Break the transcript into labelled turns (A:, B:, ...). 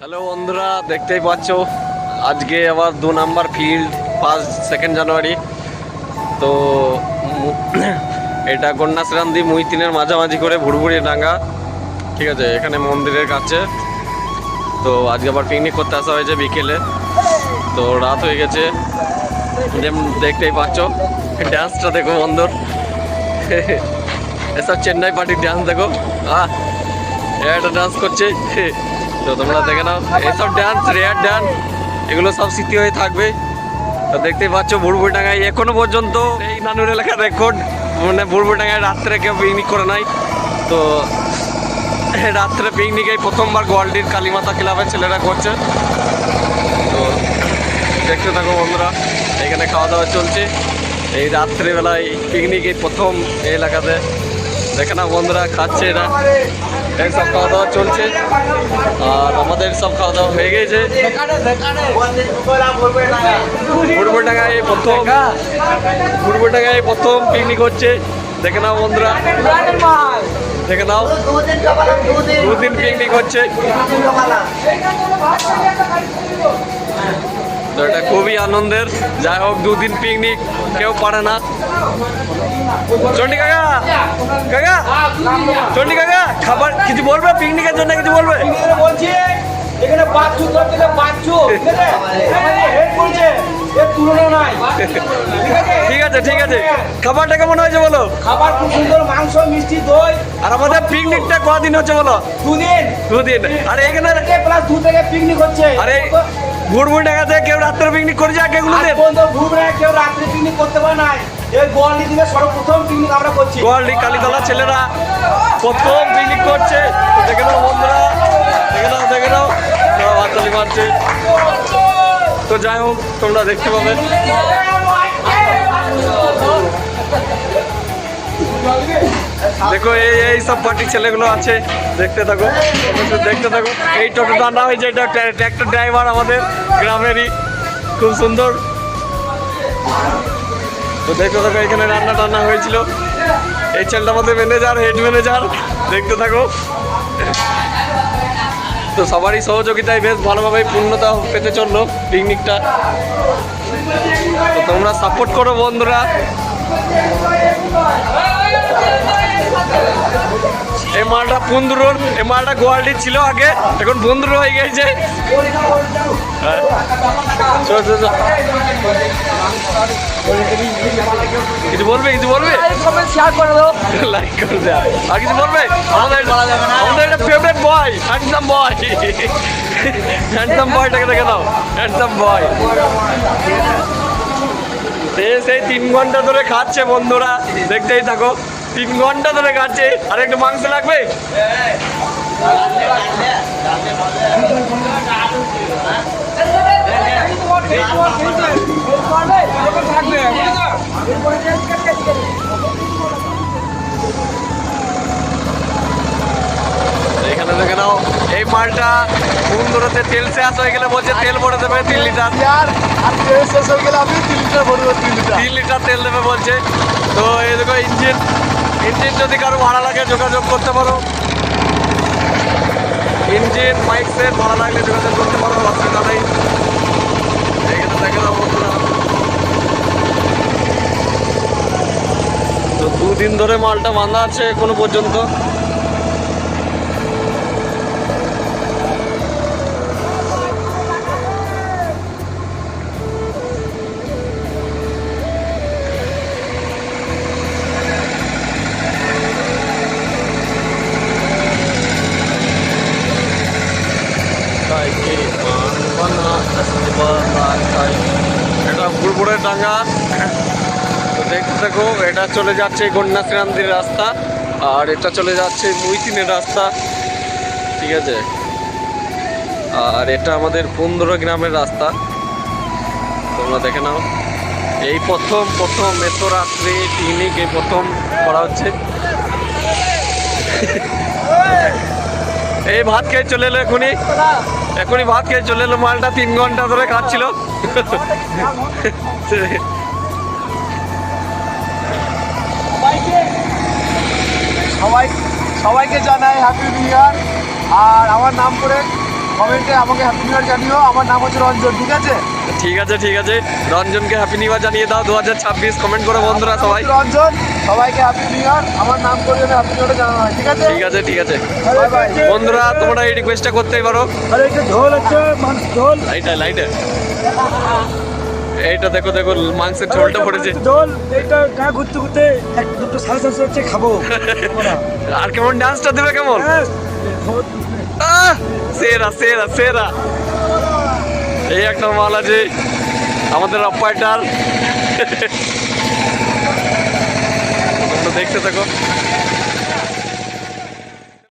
A: Hello বন্ধুরা, দেখতেই পাচ্ছ আজকে আবার 2 নাম্বার ফিল্ড 2 জানুয়ারি। তো এটা কন্যাশ্রী মুইতিনের মাঝামাঝি করে ভুড়ভুড়ি ডাঙ্গা, ঠিক আছে, এখানে মন্দিরের কাছে। তো আজকে আবার পিকনিক করতে আসা হয়েছে বিকেলে। তো রাত হয়ে গেছে, দেখতেই পাচ্ছ। ডান্সটা দেখো বন্ধুর, এসব চেন্নাই পার্টির ডান্স দেখো। একটা ডান্স করছে, তো তোমরা দেখে নাও। এইসব ডান্স রেয়ার ডান্স, এগুলো সব স্মৃতি হয়ে থাকবে। তো দেখতেই পাচ্ছ ভুড়ভুড়িডাঙ্গায় এখনো পর্যন্ত এই নানুর এলাকার রেকর্ড, মানে ভুড়ভুড়িডাঙ্গায় রাত্রে কেউ পিকনিক করে নাই। তো রাত্রে পিকনিকে প্রথমবার গোয়ালডির কালীমাতা ক্লাবের ছেলেরা করছে। তো দেখতে থাকো বন্ধুরা, এখানে খাওয়া দাওয়া চলছে এই রাত্রিবেলায় পিকনিকে প্রথম এই এলাকাতে। দেখে না বন্ধুরা, খাচ্ছে এরা, এই সব খাওয়া দাওয়া চলছে। আর আমাদের সব খাওয়া দাওয়া হয়ে গেছে। ভুড়ভুড়িডাঙ্গায় প্রথম পিকনিক হচ্ছে, দেখে নাও বন্ধুরা, দেখে নাও। 2 দিন পিকনিক হচ্ছে, তো এটা খুবই আনন্দের। যাই হোক, 2 দিন পিকনিক কেউ পারে না। চন্ডী কাকা, কাকা, চন্ডী কাকা, খাবার কিছু বলবে? পিকনিকের জন্য কিছু বলবে?
B: বলছি এখানে বাচ্চু থেকে বাচ্চু তুলনা নাই।
A: ঠিক আছে, ঠিক আছে। খাবারটা কেমন হয়েছে বলো?
B: খাবার খুব সুন্দর, মাংস, মিষ্টি, দই।
A: আর আমাদের পিকনিকটা কদিন হচ্ছে বলো?
B: 2 দিন।
A: 2 দিন। আর এখানে
B: প্লাস 2 থেকে পিকনিক হচ্ছে।
A: আরে ভুড়ভুড়িডাঙ্গাতে কেউ রাত্রে পিকনিক করেছে আগে এগুলোতে?
B: ভুবনে কেউ রাত্রে পিকনিক করতে পারে নাই। এই গোয়ালদি দিনে সর্বপ্রথম পিকনিক আমরা করছি।
A: গোয়ালদি কালীতলা ছেলেরা প্রথম পিকনিক করছে। দেখে নাও বন্ধুরা, দেখে নাও, দেখে নাও, হাততালি মারছে। তো যাই হোক, তোমরা দেখতে পাবে। দেখো এই সব পার্টির ছেলেগুলো আছে, দেখতে থাকো, দেখতে থাকো। এই টোটো টানা হয়েছে, এটা ট্র্যাক্টর ড্রাইভার আমাদের গ্রামেরই, খুব সুন্দর। তো দেখতে থাকো, এখানে রান্না টান্না হয়েছিল। এই ছেলেটা আমাদের ম্যানেজার, হেড ম্যানেজার, দেখতে থাকো। তো সবারই সহযোগিতায় বেশ ভালোভাবে পূর্ণতা পেতে চললো পিকনিকটা। তো তোমরা সাপোর্ট করো বন্ধুরা। এই মালটা বন্ধুরোর, এই মালটা গোয়ালডির ছিল আগে, এখন বন্ধুর হয়ে গেছে। কিছু বলবে? কিছু বলবে?
B: শেয়ার করে দাও,
A: লাইক করে দাও। আর কিছু বলবে? আমাদের একটা ফেভারিট বয়, হ্যান্ডসাম বয়, হ্যান্ডসাম বয়টাকে দেখে দাও, হ্যান্ডসাম বয়। সেই 3 ঘন্টা ধরে খাচ্ছে বন্ধুরা, দেখতেই থাকো। 3 ঘন্টা ধরে খাচ্ছে। আর একটু মাংস লাগবে? এখানে দেখে নাও, এই মালটা বন্ধুরাতে তেল শেষ হয়ে গেলে বলছে তেল ভরে দেবে 3 লিটার।
B: আর তেল শেষ হয়ে গেলে আমি 3 লিটার ভরবো।
A: 3 লিটার তেল দেবে বলছে। তো এই দেখো ইঞ্জিন, ইঞ্জিন যদি কারো ভাড়া লাগে যোগাযোগ করতে পারো। ইঞ্জিন মাইক সেট ভাড়া লাগলে যোগাযোগ করতে পারো, অসুবিধা নেই। এখানে দেখে দাও বন্ধুরা। তো 2 দিন ধরে মালটা বাঁধা আছে এখনো পর্যন্ত। এটা ভুড়ভুড়ের ডাঙ্গা। তো দেখতে থাকো, এটা চলে যাচ্ছে কন্যাশ্রী রাস্তা, আর এটা চলে যাচ্ছে মুইতিনের রাস্তা, ঠিক আছে। আর এটা আমাদের 15 গ্রামের রাস্তা, তোমরা দেখে নাও। এই প্রথম এত রাত্রে পিকনিক এই প্রথম করা হচ্ছে। এই ভাত খেয়ে চলে এলো, এখনই ভাত খেয়ে চলে এলো। মালটা 3 ঘন্টা ধরে খাচ্ছিল।
B: সবাইকে জানাই হ্যাপি নিউ ইয়ার। আর আমার নাম করে
C: কমেন্টে আমাকে হ্যাপি নিউ ইয়ার জানিও। আমার নাম হচ্ছে রঞ্জন, ঠিক আছে?
A: ঠিক আছে ঠিক আছে, রঞ্জনকে হ্যাপি নিউ ইয়ার জানিয়ে দাও 2026 কমেন্ট করে বন্ধুরা সবাই।
C: রঞ্জন, সবাইকে হ্যাপি নিউ ইয়ার। আমার নাম করে যেন হ্যাপি নিউ ইয়ার জানানো হয়, ঠিক আছে?
A: ঠিক আছে ঠিক আছে
C: বাই বাই।
A: বন্ধুরা, তোমরা এই রিকোয়েস্টটা করতেই পারো।
B: আরে একটা ঝোল আছে, মাংস ঝোল।
A: লাইটে লাইটে এইটা দেখো দেখো, মাংসের ঝোলটা পড়েছে।
B: ঝোল এইটা গা ঘুরতে ঘুরতে এক দুটো সাড়ে চারশো হচ্ছে খাবো।
A: আর কেমন ডান্সটা দেবে কেমন?
B: হ্যাঁ,
A: আহ! সেরা সেরা সেরা। এই একটা মাল আছে আমাদের অপারেটার। তোমরা দেখতে থাকো।